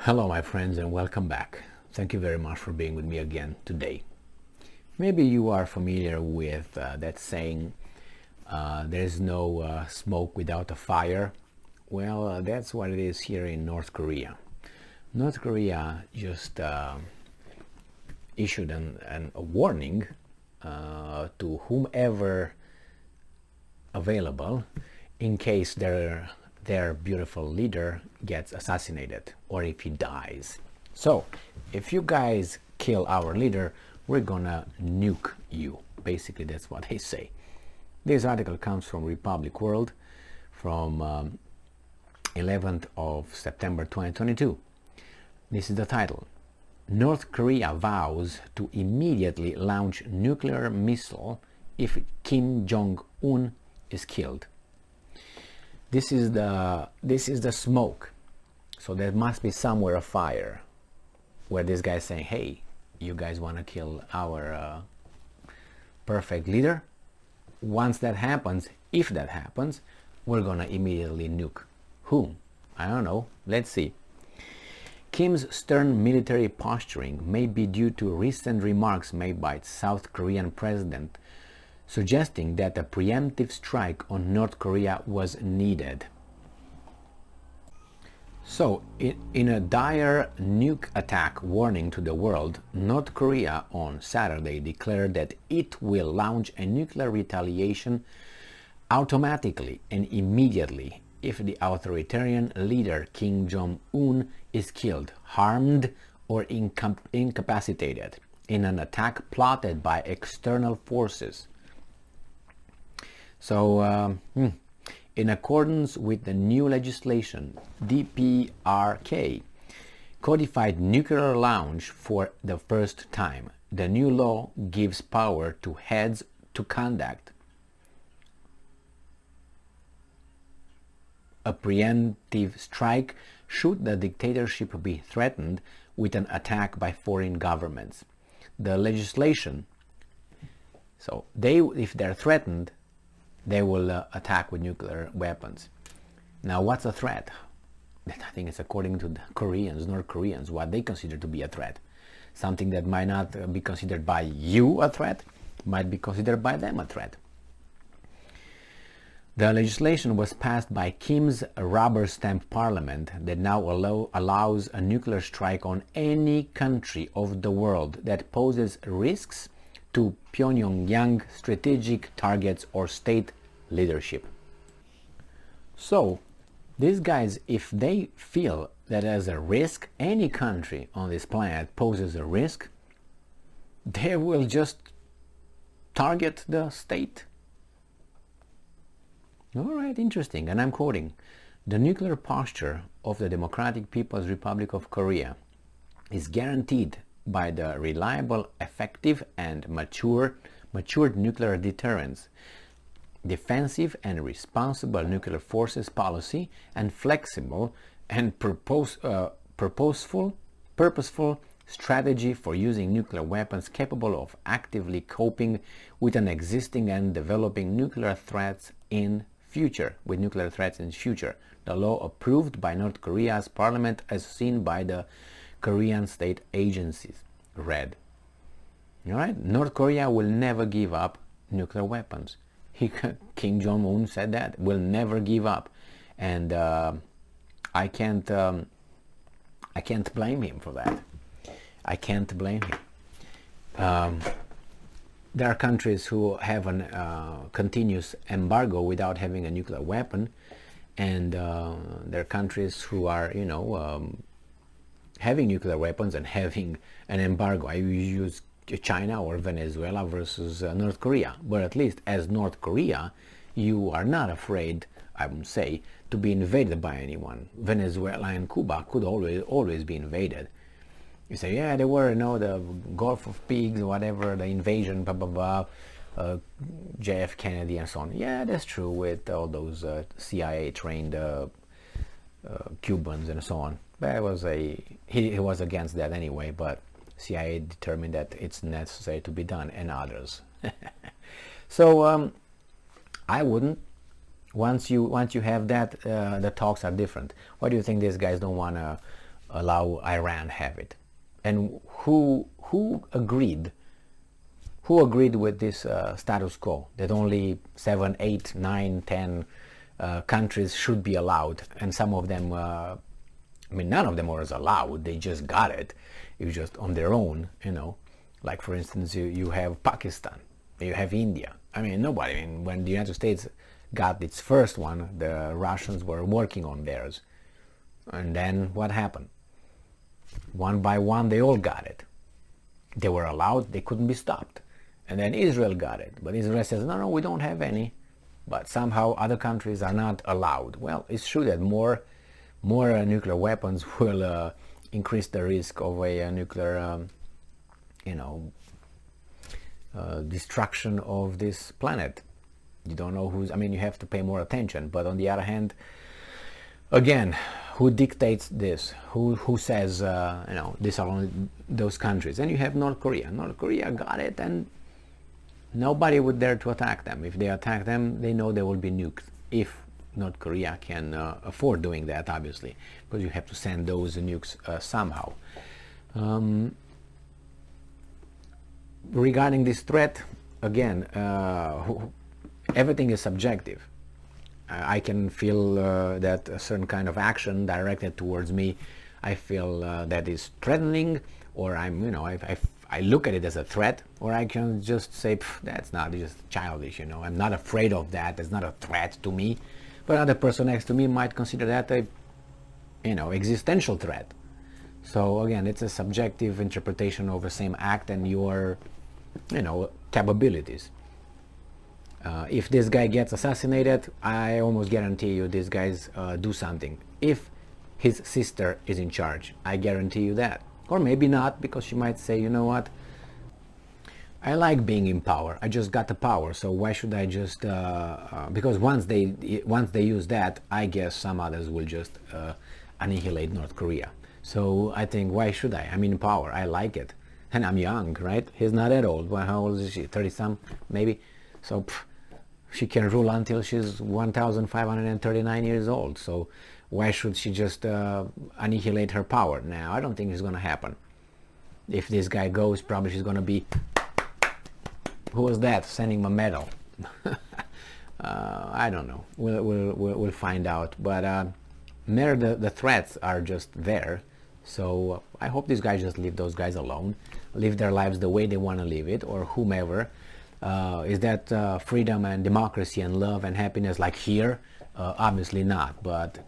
Hello my friends and welcome back. Thank you very much for being with me again today. Maybe you are familiar with that saying, there's no smoke without a fire. Well, that's what it is here in North Korea. North Korea just issued a warning to whomever available in case their beautiful leader gets assassinated or if he dies. So if you guys kill our leader, we're gonna nuke you. Basically, that's what they say. This article comes from Republic World from 11th of September 2022. This is the title. North Korea vows to immediately launch nuclear missile if Kim Jong Un is killed. This is the smoke. So there must be somewhere a fire where this guy is saying, hey, you guys want to kill our perfect leader? Once that happens, if that happens, we're gonna immediately nuke. Whom? I don't know. Let's see. Kim's stern military posturing may be due to recent remarks made by South Korean president suggesting that a preemptive strike on North Korea was needed. So, in a dire nuke attack warning to the world, North Korea on Saturday declared that it will launch a nuclear retaliation automatically and immediately if the authoritarian leader Kim Jong Un is killed, harmed, or incapacitated in an attack plotted by external forces. So, in accordance with the new legislation, DPRK codified nuclear launch for the first time. The new law gives power to heads to conduct a preemptive strike should the dictatorship be threatened with an attack by foreign governments. The legislation, so if they're threatened, they will attack with nuclear weapons. Now, what's a threat? I think it's according to the Koreans, North Koreans, what they consider to be a threat. Something that might not be considered by you a threat, might be considered by them a threat. The legislation was passed by Kim's rubber stamp parliament that now allows a nuclear strike on any country of the world that poses risks to Pyongyang strategic targets or state leadership. So, these guys, if they feel that as a risk, any country on this planet poses a risk, they will just target the state. All right, interesting. And I'm quoting, the nuclear posture of the Democratic People's Republic of Korea is guaranteed by the reliable, effective, and matured nuclear deterrence, defensive and responsible nuclear forces policy, and flexible and purposeful strategy for using nuclear weapons capable of actively coping with an existing and developing nuclear threats in future. The law approved by North Korea's parliament as seen by the Korean state agencies read. All right, North Korea will never give up nuclear weapons. Kim Jong Un said that will never give up, and I can't blame him for that. I can't blame him. There are countries who have a continuous embargo without having a nuclear weapon, and there are countries who are, having nuclear weapons and having an embargo. I use China or Venezuela versus North Korea, but at least as North Korea, you are not afraid, I would say, to be invaded by anyone. Venezuela and Cuba could always be invaded. You say, yeah, there were, the Gulf of Pigs, whatever, the invasion, blah, blah, blah, JF Kennedy and so on. Yeah, that's true with all those CIA-trained Cubans and so on. But he was against that anyway, but CIA determined that it's necessary to be done, and others. So I wouldn't. Once you have that, the talks are different. Why do you think these guys don't want to allow Iran have it. And who agreed? Who agreed with this status quo that only 7, 8, 9, 10 countries should be allowed, and some of them, I mean, none of them was allowed. They just got it. It was just on their own, you know. Like for instance, you have Pakistan, you have India. I mean, nobody. I mean, when the United States got its first one, the Russians were working on theirs, and then what happened? One by one, they all got it. They were allowed. They couldn't be stopped. And then Israel got it, but Israel says, no, we don't have any. But somehow other countries are not allowed. Well, it's true that more nuclear weapons will increase the risk of a nuclear, destruction of this planet. You don't know who's. I mean, you have to pay more attention. But on the other hand, again, who dictates this? Who says, these are only those countries? And you have North Korea. North Korea got it, and nobody would dare to attack them. If they attack them, they know they will be nuked. If North Korea can afford doing that, obviously, because you have to send those nukes somehow. Regarding this threat, again, everything is subjective. I can feel that a certain kind of action directed towards me, I feel that is threatening, or I look at it as a threat, or I can just say, that's not, just childish, I'm not afraid of that, it's not a threat to me. But another person next to me might consider that a, existential threat. So again, it's a subjective interpretation of the same act and your, capabilities. If this guy gets assassinated, I almost guarantee you these guys do something. If his sister is in charge, I guarantee you that. Or maybe not, because she might say, you know what, I like being in power. I just got the power, so why should I just... because once they use that, I guess some others will just annihilate North Korea. So I think, why should I? I'm in power. I like it. And I'm young, right? He's not that old. Well, how old is she? 30-some, maybe? So she can rule until she's 1,539 years old. So why should she just annihilate her power? Now, I don't think it's going to happen. If this guy goes, probably she's going to be... Who was that? Sending him a medal. I don't know. We'll find out. But the threats are just there. So I hope these guys just leave those guys alone. Live their lives the way they want to live it, or whomever. Is that freedom and democracy and love and happiness like here? Obviously not. But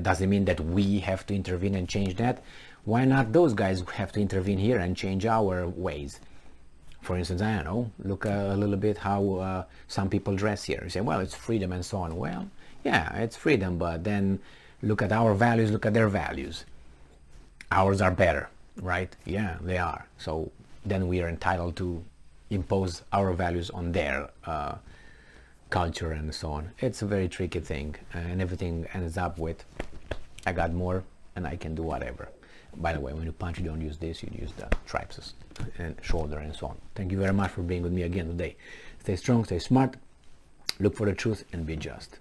does it mean that we have to intervene and change that? Why not those guys have to intervene here and change our ways? For instance, I don't know, look a little bit how some people dress here. You say, well, it's freedom and so on. Well, yeah, it's freedom, but then look at our values, look at their values. Ours are better, right? Yeah, they are. So then we are entitled to impose our values on their culture and so on. It's a very tricky thing, and everything ends up with, I got more and I can do whatever. By the way, when you punch, you don't use this, you use the triceps and shoulder and so on. Thank you very much for being with me again today. Stay strong, stay smart, look for the truth, and be just.